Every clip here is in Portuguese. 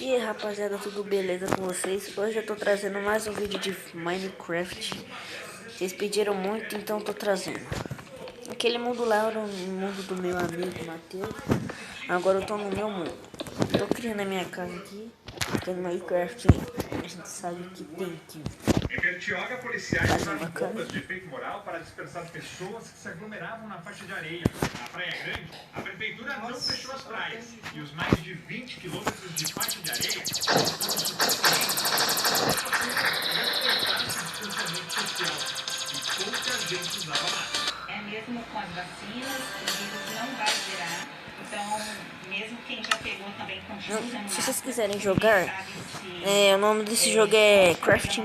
E aí, rapaziada, tudo beleza com vocês? Hoje eu tô trazendo mais um vídeo de Minecraft. Vocês pediram muito, então eu tô trazendo. Aquele mundo lá era o mundo do meu amigo Matheus. Agora eu tô no meu mundo. Tô criando a minha casa aqui. Porque no Minecraft a gente sabe que tem que Em Bertioga, policiais usaram bacana. bombas de efeito moral para dispersar pessoas que se aglomeravam na faixa de areia. Na Praia Grande, a prefeitura não fechou as praias e os mais de 20 quilômetros de faixa de areia foram suficientes para o distanciamento social e pouca gente usava máscara. Mesmo com as vacinas, o vírus não vai virar. Então, mesmo quem já pegou também continua usando máscara. Se vocês quiserem jogar, o nome desse jogo é Crafting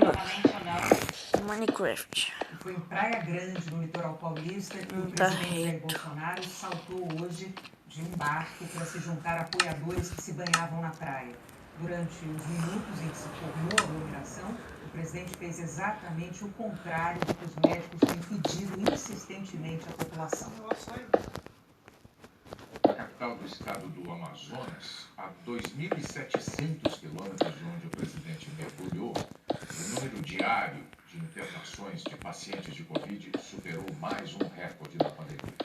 Minecraft. Foi em Praia Grande, no litoral paulista, que o presidente Jair Bolsonaro saltou hoje de um barco para se juntar a apoiadores que se banhavam na praia. Durante os minutos em que se formou a aglomeração, o presidente fez exatamente o contrário do que os médicos têm pedido insistentemente à população. A capital do estado do Amazonas, a 2.700 quilômetros de onde o presidente mergulhou, o número diário de internações de pacientes de Covid superou mais um recorde da pandemia.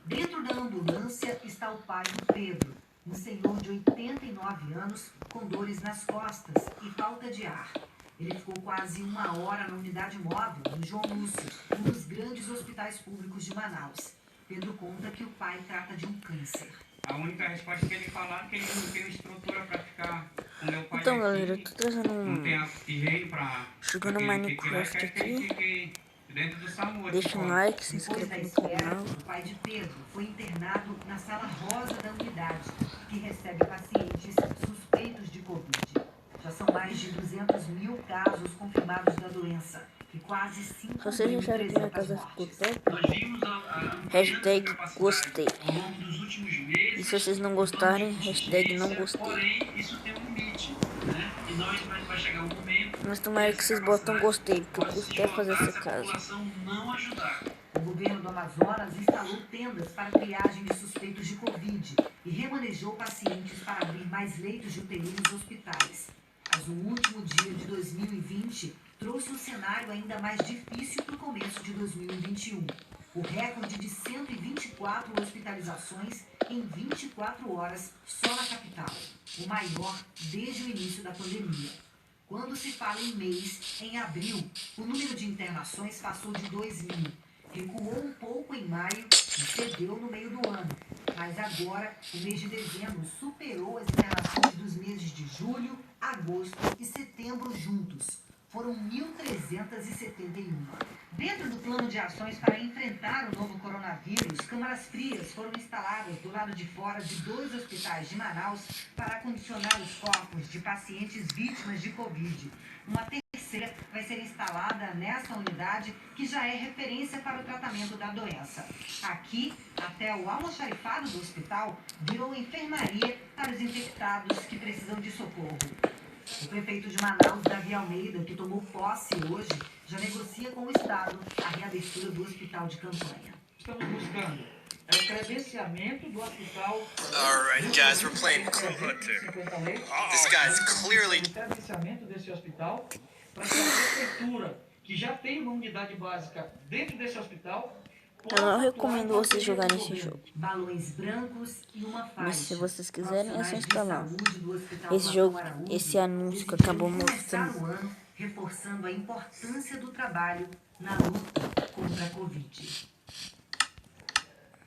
Dentro da ambulância está o pai do Pedro, um senhor de 89 anos com dores nas costas e falta de ar. Ele ficou quase uma hora na unidade móvel do João Lúcio, um dos grandes hospitais públicos de Manaus. Pedro conta que o pai trata de um câncer. A única resposta que ele falaram é que ele não tem estrutura para ficar com meu pai. Então, aqui, galera, eu tô trazendo não tem oxigênio para jogando Minecraft aqui. Dentro do SAMU. Deixa um like, se inscreva no canal. O pai de Pedro foi internado na sala rosa da unidade, que recebe pacientes suspeitos de Covid. Já são mais de 200 mil casos confirmados da doença e quase 5 mil. Se vocês acharam que minha casa ficou top, hashtag gostei. E se vocês não gostarem, hashtag não gostei. Porém, isso tem um limite, né? E nós vai chegar um momento. Mas tomara que vocês botam gostei, porque eu custei fazer essa casa. Não ajudar. O governo do Amazonas instalou tendas para triagem de suspeitos de Covid e remanejou pacientes para abrir mais leitos de UTI nos hospitais. Mas o último dia de 2020 trouxe um cenário ainda mais difícil para o começo de 2021. O recorde de 124 hospitalizações em 24 horas só na capital, o maior desde o início da pandemia. Quando se fala em mês, em abril, o número de internações passou de 2.000. Recuou um pouco em maio e cedeu no meio do ano. Mas agora, o mês de dezembro superou as internações dos meses de julho, agosto e setembro juntos. Foram 1.371. Dentro do plano de ações para enfrentar o novo coronavírus, câmaras frias foram instaladas do lado de fora de 2 hospitais de Manaus para acondicionar os corpos de pacientes vítimas de Covid. Uma terceira vai ser instalada nessa unidade, que já é referência para o tratamento da doença. Aqui, até o almoxarifado do hospital virou enfermaria para os infectados que precisam de socorro. O prefeito de Manaus, Davi Almeida, que tomou posse hoje, já negocia com o Estado a reabertura do hospital de campanha. Estamos buscando o credenciamento do hospital. Alright, guys, we're playing Kubuntu. This guy's clearly. O credenciamento desse hospital para que a prefeitura, que já tem uma unidade básica dentro desse hospital. Eu não recomendo vocês jogarem esse jogo. Balões brancos e uma faixa. Mas se vocês quiserem, é só instalar. Esse jogo, esse anúncio que acabou mostrando. O ano reforçando a importância do trabalho na luta contra a Covid.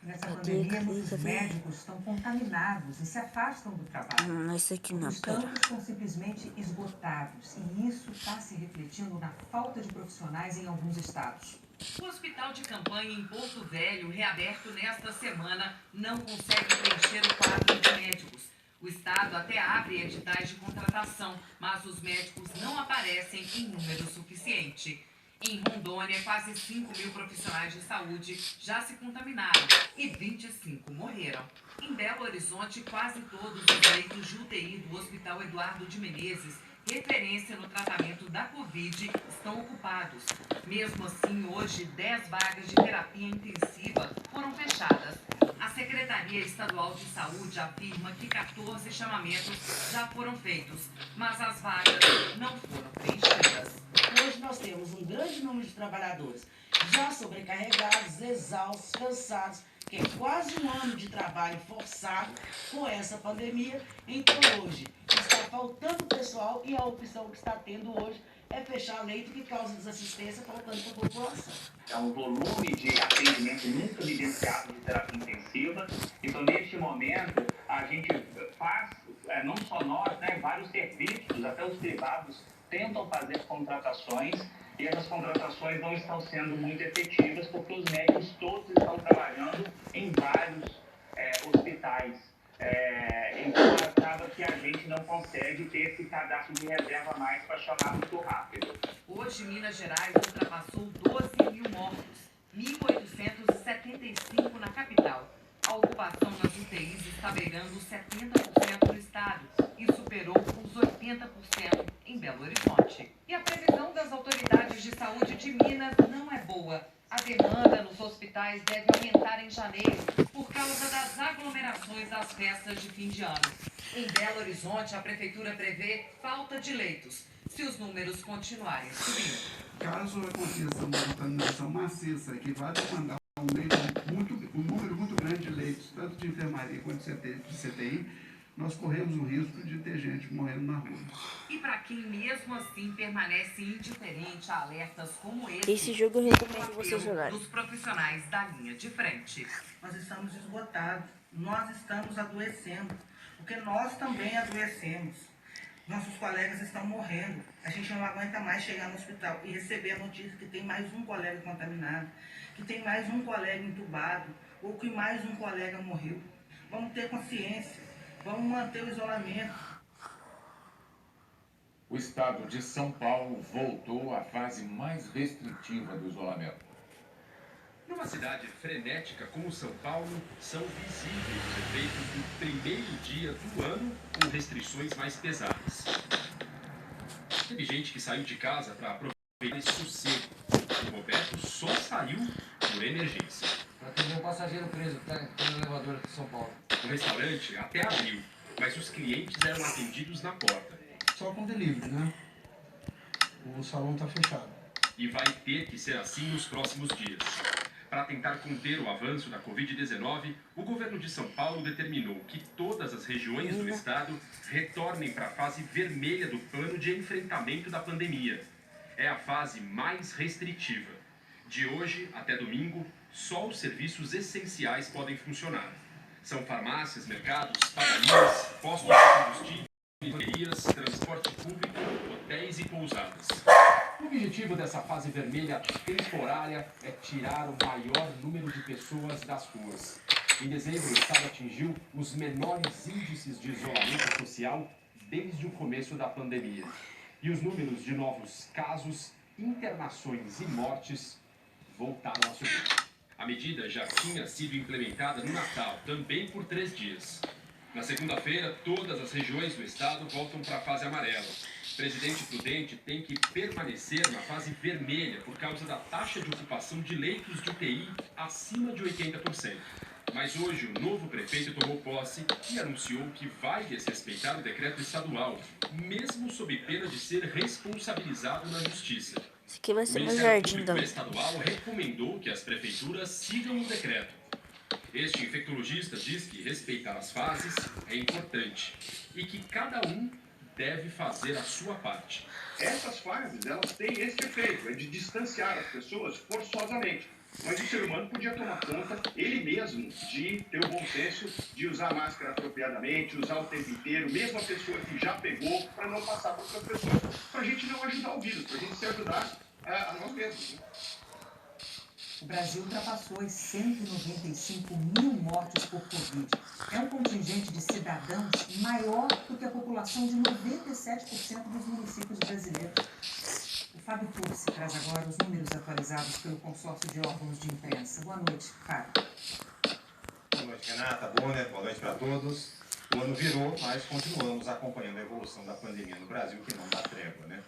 Nessa pandemia, muitos médicos estão contaminados e se afastam do trabalho. Esse aqui não, Os tantos estão simplesmente esgotados e isso está se refletindo na falta de profissionais em alguns estados. O hospital de campanha em Porto Velho, reaberto nesta semana, não consegue preencher o quadro de médicos. O Estado até abre editais de contratação, mas os médicos não aparecem em número suficiente. Em Rondônia, quase 5 mil profissionais de saúde já se contaminaram e 25 morreram. Em Belo Horizonte, quase todos os leitos de UTI do Hospital Eduardo de Menezes, referência no tratamento da Covid, estão ocupados. Mesmo assim, hoje, 10 vagas de terapia intensiva foram fechadas. A Secretaria Estadual de Saúde afirma que 14 chamamentos já foram feitos, mas as vagas não foram preenchidas. Hoje nós temos um grande número de trabalhadores já sobrecarregados, exaustos, cansados, que é quase um ano de trabalho forçado com essa pandemia. Então hoje está faltando pessoal e a opção que está tendo hoje é fechar leito que causa desassistência faltando para a população. É um volume de atendimento nunca vivenciado de terapia intensiva. Então, neste momento, a gente faz, não só nós, né, vários serviços, até os privados, tentam fazer contratações e essas contratações não estão sendo muito efetivas porque os médicos todos estão trabalhando em vários hospitais. Então, acaba que a gente não consegue ter esse cadastro de reserva mais para chamar muito rápido. Hoje, Minas Gerais ultrapassou 12 mil mortos, 1.875 na capital. A ocupação nas UTIs está beirando 70% no estado e superou os 80% em Belo Horizonte. E a previsão das autoridades de saúde de Minas não é boa. A demanda nos hospitais deve aumentar em janeiro por causa das aglomerações das festas de fim de ano. Em Belo Horizonte, a prefeitura prevê falta de leitos, se os números continuarem subindo. Caso aconteça uma contaminação maciça que vai demandar um número muito grande de leitos, tanto de enfermaria quanto de CTI, nós corremos o risco de ter gente morrendo na rua. E para quem mesmo assim permanece indiferente a alertas como esse, Esse jogo eu recomendo vocês jogarem. dos profissionais da linha de frente. Nós estamos esgotados, nós estamos adoecendo, porque nós também adoecemos. Nossos colegas estão morrendo. A gente não aguenta mais chegar no hospital e receber a notícia que tem mais um colega contaminado, que tem mais um colega entubado, ou que mais um colega morreu. Vamos ter consciência, vamos manter o isolamento. O estado de São Paulo voltou à fase mais restritiva do isolamento. Numa cidade frenética como São Paulo, são visíveis os efeitos do primeiro dia do ano com restrições mais pesadas. Teve gente que saiu de casa para aproveitar esse sossego. O Roberto só saiu por emergência. Para atender um passageiro preso que está no elevador de São Paulo. O restaurante até abriu, mas os clientes eram atendidos na porta. Só com delivery, né? O salão está fechado. E vai ter que ser assim nos próximos dias. Para tentar conter o avanço da Covid-19, o governo de São Paulo determinou que todas as regiões do estado retornem para a fase vermelha do plano de enfrentamento da pandemia. É a fase mais restritiva. De hoje até domingo, só os serviços essenciais podem funcionar. São farmácias, mercados, padarias, postos de combustível, loterias, transporte público, hotéis e pousadas. O objetivo dessa fase vermelha temporária é tirar o maior número de pessoas das ruas. Em dezembro, o estado atingiu os menores índices de isolamento social desde o começo da pandemia. E os números de novos casos, internações e mortes voltaram a subir. A medida já tinha sido implementada no Natal, também por 3 dias. Na segunda-feira, todas as regiões do estado voltam para a fase amarela. Presidente Prudente tem que permanecer na fase vermelha por causa da taxa de ocupação de leitos de UTI acima de 80%. Mas hoje o novo prefeito tomou posse e anunciou que vai desrespeitar o decreto estadual, mesmo sob pena de ser responsabilizado na justiça. Esse aqui vai ser O meu Ministério jardim, Público então. Estadual recomendou que as prefeituras sigam o decreto. Este infectologista diz que respeitar as fases é importante e que cada um deve fazer a sua parte. Essas fases, elas têm esse efeito, é de distanciar as pessoas forçosamente. Mas o ser humano podia tomar conta, ele mesmo, de ter o bom senso de usar a máscara apropriadamente, usar o tempo inteiro, mesmo a pessoa que já pegou, para não passar para outras pessoas. Para a gente não ajudar o vírus, para a gente se ajudar a nós mesmos. O Brasil ultrapassou as 195 mil mortes por Covid. É um contingente de cidadãos maior do que a população de 97% dos municípios brasileiros. O Fábio Turci traz agora os números atualizados pelo consórcio de órgãos de imprensa. Boa noite, Fábio. Boa noite, Renata, Bonner, boa noite para todos. O ano virou, mas continuamos acompanhando a evolução da pandemia no Brasil, que não dá trégua, né?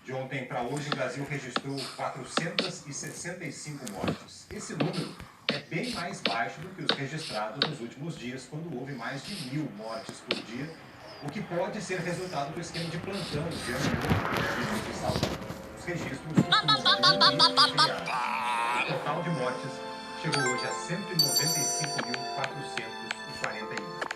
De ontem para hoje, o Brasil registrou 465 mortes. Esse número é é bem mais baixo do que os registrados nos últimos dias, quando houve mais de 1.000 mortes por dia, o que pode ser resultado do esquema de plantão de ano novo de saúde. Os registros costumam ser o total de mortes chegou hoje a 195.441.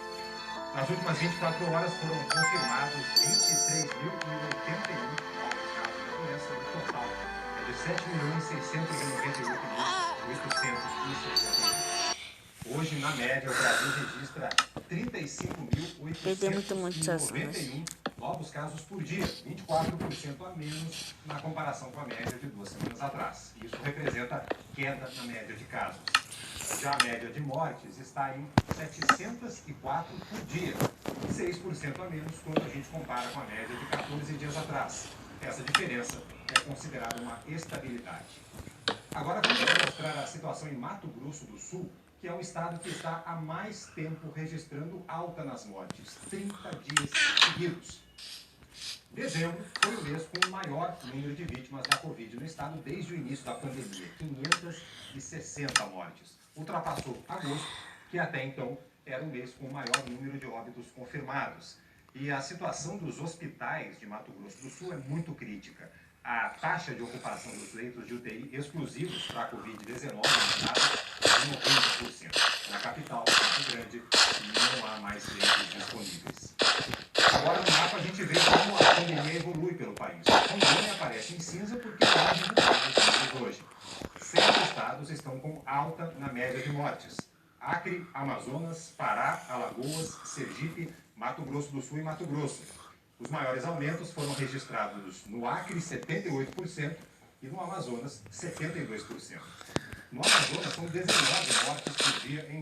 Nas últimas 24 horas foram confirmados 23.081 novos casos da doença. O total é de 7.698.861. Hoje, na média, o Brasil registra 35.891 novos casos por dia, 24% a menos na comparação com a média de 2 semanas atrás. Isso representa queda na média de casos. Já a média de mortes está em 704 por dia, 6% a menos quando a gente compara com a média de 14 dias atrás. Essa diferença é considerada uma estabilidade. Agora vamos mostrar a situação em Mato Grosso do Sul, que é um estado que está há mais tempo registrando alta nas mortes, 30 dias seguidos. Dezembro foi o mês com o maior número de vítimas da Covid no estado desde o início da pandemia, 560 mortes. Ultrapassou agosto, que até então era o mês com o maior número de óbitos confirmados. E a situação dos hospitais de Mato Grosso do Sul é muito crítica. A taxa de ocupação dos leitos de UTI exclusivos para a Covid-19 no estado é de 90%. Na capital, Campo Grande, não há mais leitos disponíveis. Agora no mapa a gente vê como a pandemia evolui pelo país. Rondônia aparece em cinza porque não há divulgados hoje. 7 estados estão com alta na média de mortes: Acre, Amazonas, Pará, Alagoas, Sergipe, Mato Grosso do Sul e Mato Grosso. Os maiores aumentos foram registrados no Acre, 78%, e no Amazonas, 72%. No Amazonas, são 19 mortes por dia em média.